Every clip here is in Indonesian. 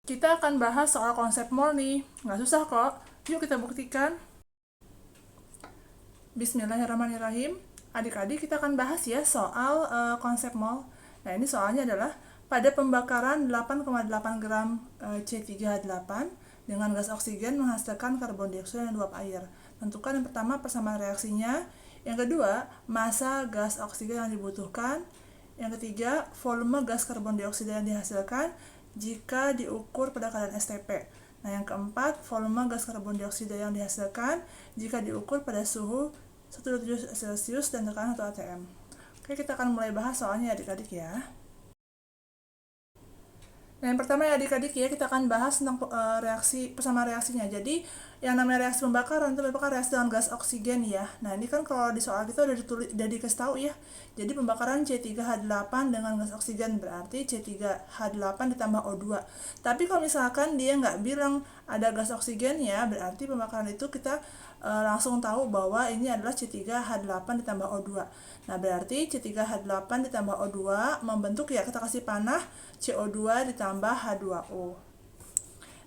Kita akan bahas soal konsep mol nih. Nggak susah kok. Yuk kita buktikan. Bismillahirrahmanirrahim. Adik-adik kita akan bahas ya soal konsep mol. Nah ini soalnya adalah pada pembakaran 8,8 gram C3H8 dengan gas oksigen menghasilkan karbon dioksida dan uap air. Tentukan yang pertama persamaan reaksinya. Yang kedua, massa gas oksigen yang dibutuhkan. Yang ketiga, volume gas karbon dioksida yang dihasilkan jika diukur pada keadaan STP. Nah, yang keempat, volume gas karbon dioksida yang dihasilkan jika diukur pada suhu 127 Celcius dan tekanan 1 atm. Oke, kita akan mulai bahas soalnya adik-adik ya. Nah, yang pertama ya adik-adik ya, kita akan bahas tentang reaksi persamaan reaksinya. Jadi, yang namanya reaksi pembakaran itu merupakan reaksi dengan gas oksigen ya. Nah, ini kan kalau di soal kita udah dikasih tahu ya. Jadi, pembakaran C3H8 dengan gas oksigen berarti C3H8 ditambah O2. Tapi kalau misalkan dia nggak bilang ada gas oksigen ya, berarti pembakaran itu kita langsung tahu bahwa ini adalah C3H8 ditambah O2. Nah, berarti C3H8 ditambah O2 membentuk ya, kita kasih panah CO2 ditambah H2O.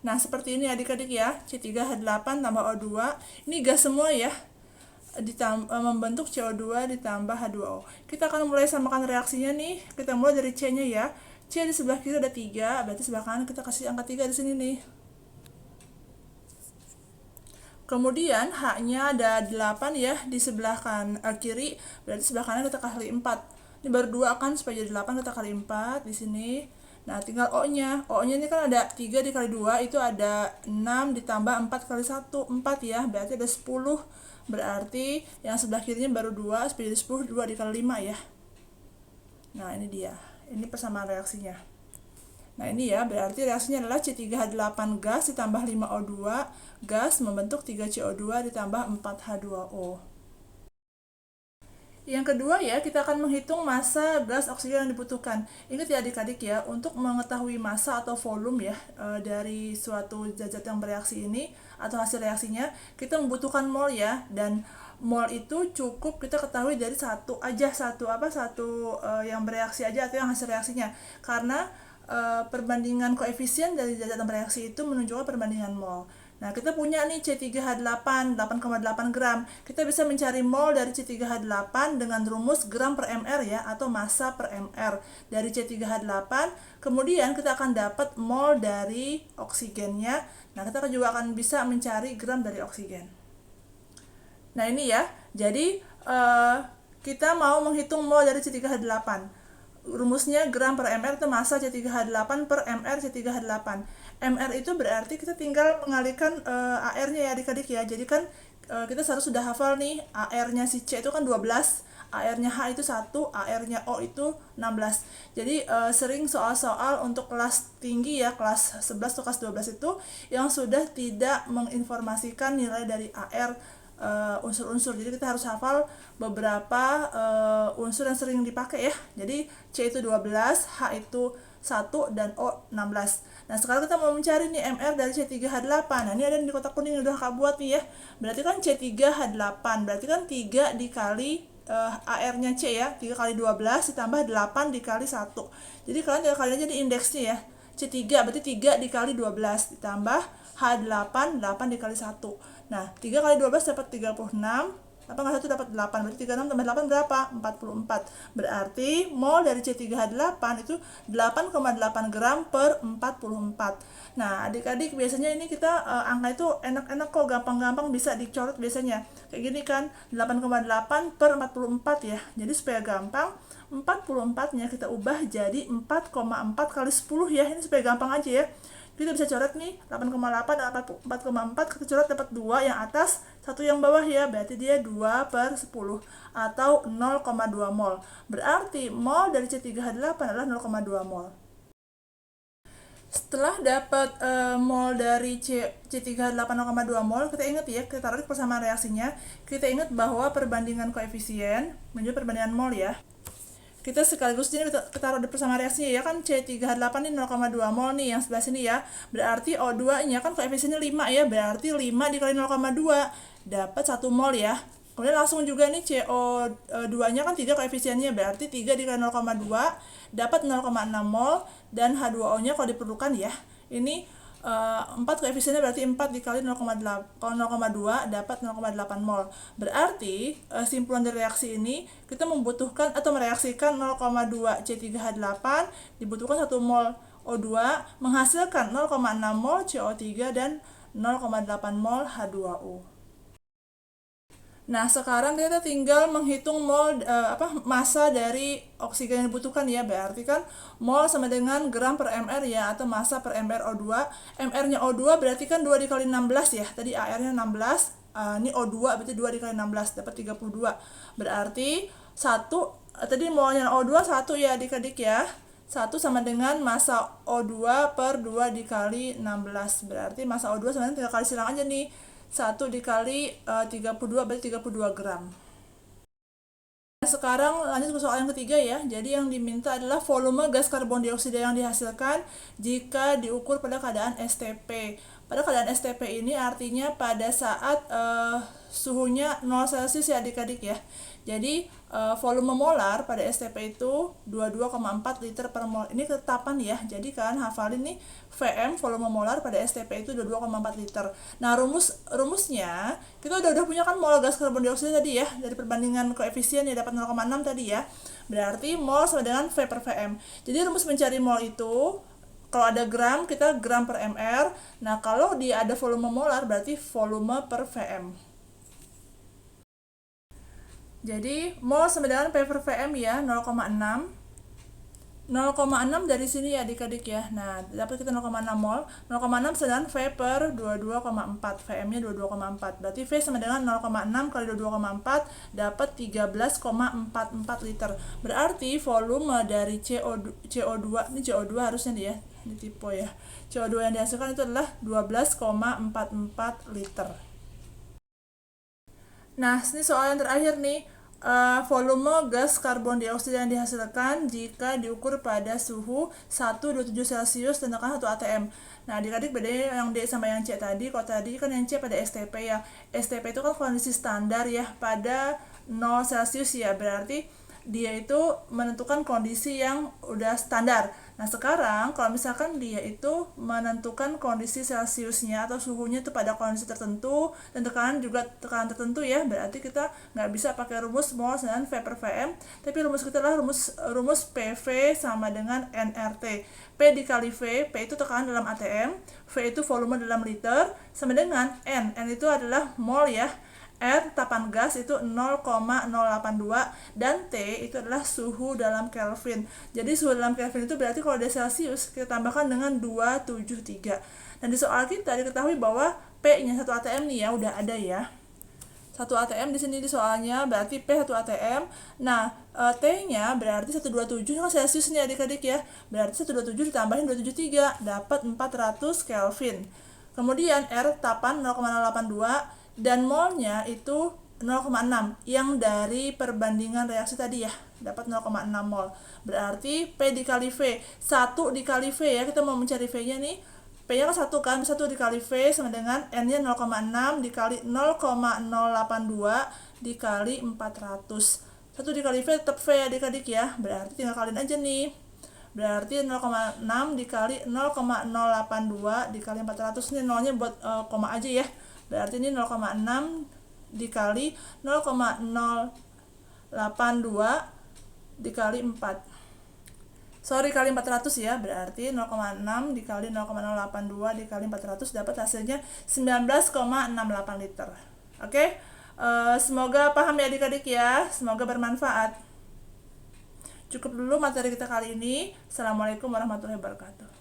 Nah, seperti ini adik-adik ya, C3H8 tambah O2. Ini gas semua ya, membentuk CO2 ditambah H2O. Kita akan mulai samakan reaksinya nih. Kita mulai dari C-nya ya. C di sebelah kiri ada 3, berarti sebelah kanan kita kasih angka 3 di sini nih. Kemudian H-nya ada 8 ya di sebelah kiri, berarti sebelah kanan kita kali 4. Ini baru 2 kan, supaya jadi 8 kita kali 4 di sini. Nah, tinggal O-nya. O-nya ini kan ada 3 dikali 2, itu ada 6 ditambah 4 kali 1, 4 ya, berarti ada 10. Berarti yang sebelah kirinya baru 2, supaya jadi 10, 2 dikali 5 ya. Nah, ini dia. Ini persamaan reaksinya. Nah, ini ya, berarti reaksinya adalah C3H8 gas ditambah 5O2 gas membentuk 3CO2 ditambah 4H2O. Yang kedua ya, kita akan menghitung massa gas oksigen yang dibutuhkan. Ingat ya adik-adik ya, untuk mengetahui massa atau volume ya dari suatu zat yang bereaksi ini atau hasil reaksinya, kita membutuhkan mol ya, dan mol itu cukup kita ketahui dari satu yang bereaksi aja atau yang hasil reaksinya. Karena perbandingan koefisien dari zat yang bereaksi itu menunjukkan perbandingan mol. Nah, kita punya nih C3H8, 8,8 gram. Kita bisa mencari mol dari C3H8 dengan rumus gram per mr ya, atau massa per mr dari C3H8. Kemudian kita akan dapat mol dari oksigennya. Nah, kita juga akan bisa mencari gram dari oksigen. Nah, ini ya. Jadi, kita mau menghitung mol dari C3H8. Rumusnya gram per mr itu massa C3H8 per mr C3H8. mr itu berarti kita tinggal mengalihkan AR-nya ya adik-adik ya. Jadi kan kita seharusnya sudah hafal nih, AR-nya si C itu kan 12, AR-nya H itu 1, AR-nya O itu 16. Jadi sering soal-soal untuk kelas tinggi ya, kelas 11 atau kelas 12 itu yang sudah tidak menginformasikan nilai dari AR unsur-unsur. Jadi kita harus hafal beberapa unsur yang sering dipakai ya. Jadi C itu 12, H itu 1, dan O 16. Nah, sekarang kita mau mencari nih MR dari C3H8. Nah, ini ada di kotak kuning yang udah Kak buat nih ya. Berarti kan C3H8, berarti kan 3 dikali AR-nya C ya, 3 kali 12 ditambah 8 dikali 1. Jadi kalian tinggal kalian aja di indeksnya ya. C3 berarti 3 dikali 12 ditambah H8, 8 dikali 1. Nah, 3 kali 12 dapat 36, 8 kali 1 dapat 8, berarti 36 tambah 8 berapa? 44. Berarti mol dari C3H8 itu 8,8 gram per 44. Nah, adik-adik biasanya ini kita angka itu enak-enak kok, gampang-gampang bisa dicoret biasanya. Kayak gini kan, 8,8 per 44 ya. Jadi supaya gampang, 44-nya kita ubah jadi 4,4 kali 10 ya. Ini supaya gampang aja ya. Kita bisa coret nih 8,8 dan 4,4, kita coret dapat 2 yang atas, 1 yang bawah ya, berarti dia 2 per 10 atau 0,2 mol. Berarti mol dari C3H8 adalah 0,2 mol. Setelah dapat mol dari C3H8 0,2 mol, kita ingat ya, kita taruh persamaan reaksinya. Kita ingat bahwa perbandingan koefisien menunjukkan perbandingan mol ya. Kita sekaligus ini kita taruh di persamaan reaksinya ya, kan C3H8 ini 0,2 mol nih yang sebelah sini ya. Berarti O2 nya kan koefisiennya 5 ya, berarti 5 dikali 0,2 dapat 1 mol ya. Kemudian langsung juga nih CO2 nya kan 3 koefisiennya, berarti 3 dikali 0,2 dapat 0,6 mol, dan H2O nya kalau diperlukan ya Ini 4 koefisiennya berarti 4 dikali 0,8. Kalau 0,2 dapat 0,8 mol. Berarti simpulan dari reaksi ini kita membutuhkan atau mereaksikan 0,2 C3H8 dibutuhkan 1 mol O2 menghasilkan 0,6 mol CO3 dan 0,8 mol H2O. Nah, sekarang kita tinggal menghitung massa dari oksigen yang dibutuhkan ya. Berarti kan mol sama dengan gram per mr ya, atau massa per mr O2. Mr-nya O2 berarti kan 2 dikali 16 ya. Tadi AR-nya 16, ini O2 berarti 2 dikali 16 dapat 32. Berarti tadi molnya O2 1 ya adik-adik ya. 1 sama dengan massa O2 per 2 dikali 16. Berarti massa O2 sama dengan 3 kali silang aja nih. 1 dikali 32 berarti 32 gram. Nah, sekarang lanjut ke soal yang ketiga ya. Jadi yang diminta adalah volume gas karbon dioksida yang dihasilkan jika diukur pada keadaan STP. Pada keadaan STP ini artinya pada saat suhunya 0 Celcius ya adik-adik ya. Jadi volume molar pada STP itu 22,4 liter per mol. Ini ketetapan ya. Jadi kalian hafalin nih VM volume molar pada STP itu 22,4 liter. Nah, rumusnya kita udah punya kan mol gas karbon dioksida tadi ya. Dari perbandingan koefisien ya dapat 0,6 tadi ya. Berarti mol sama dengan V per VM. Jadi rumus mencari mol itu kalau ada gram kita gram per mr. Nah, kalau dia ada volume molar berarti volume per VM. Jadi mol sama dengan P per VM ya 0,6. 0,6 dari sini ya adik-adik ya. Nah, dapat kita 0,6 mol. 0,6 sama dengan V per 22,4. VM-nya 22,4. Berarti V sama dengan 0,6 kali 22,4 dapat 13,44 liter. Berarti volume dari CO2 ini CO2 harusnya dia di tipe ya. CO2 yang dihasilkan itu adalah 12,44 liter. Nah, ini soal yang terakhir nih. Volume gas karbon dioksida yang dihasilkan jika diukur pada suhu 127 Celcius dan tekanan 1 atm. Nah, adik-adik bedanya yang D sama yang C tadi. Kalau tadi kan yang C pada STP ya. STP itu kan kondisi standar ya pada 0 Celcius ya. Berarti dia itu menentukan kondisi yang udah standar. Nah, sekarang kalau misalkan dia itu menentukan kondisi Celciusnya atau suhunya itu pada kondisi tertentu dan tekanan juga tekanan tertentu ya, berarti kita nggak bisa pakai rumus mol dengan V per VM, tapi rumus kita adalah rumus PV sama dengan nRT. P dikali V, P itu tekanan dalam atm, V itu volume dalam liter, sama dengan N itu adalah mol ya. R tapan gas itu 0,082 dan T itu adalah suhu dalam Kelvin. Jadi suhu dalam Kelvin itu berarti kalau ada Celcius kita tambahkan dengan 273. Dan di soal kita diketahui bahwa P-nya 1 atm nih ya udah ada ya. 1 atm di sini di soalnya berarti P 1 atm. Nah, T-nya berarti 127 kan Celcius nih adik-adik ya. Berarti 127 ditambahin 273 dapat 400 Kelvin. Kemudian R tapan 0,082 dan molnya itu 0,6 yang dari perbandingan reaksi tadi ya dapat 0,6 mol. Berarti P dikali V 1 dikali V ya, kita mau mencari V nya nih. P nya kan 1 kan, 1 dikali V sama dengan N nya 0,6 dikali 0,082 dikali 400. 1 dikali V tetap V ya adik-adik ya, berarti tinggal kaliin aja nih. Berarti 0,6 dikali 0,082 dikali 400. Ini nolnya buat koma aja ya. Berarti ini 0,6 dikali 0,082 dikali 4. Sorry, kali 400 ya. Berarti 0,6 dikali 0,082 dikali 400 dapat hasilnya 19,68 liter. Oke? Semoga paham ya adik-adik ya. Semoga bermanfaat. Cukup dulu materi kita kali ini. Assalamualaikum warahmatullahi wabarakatuh.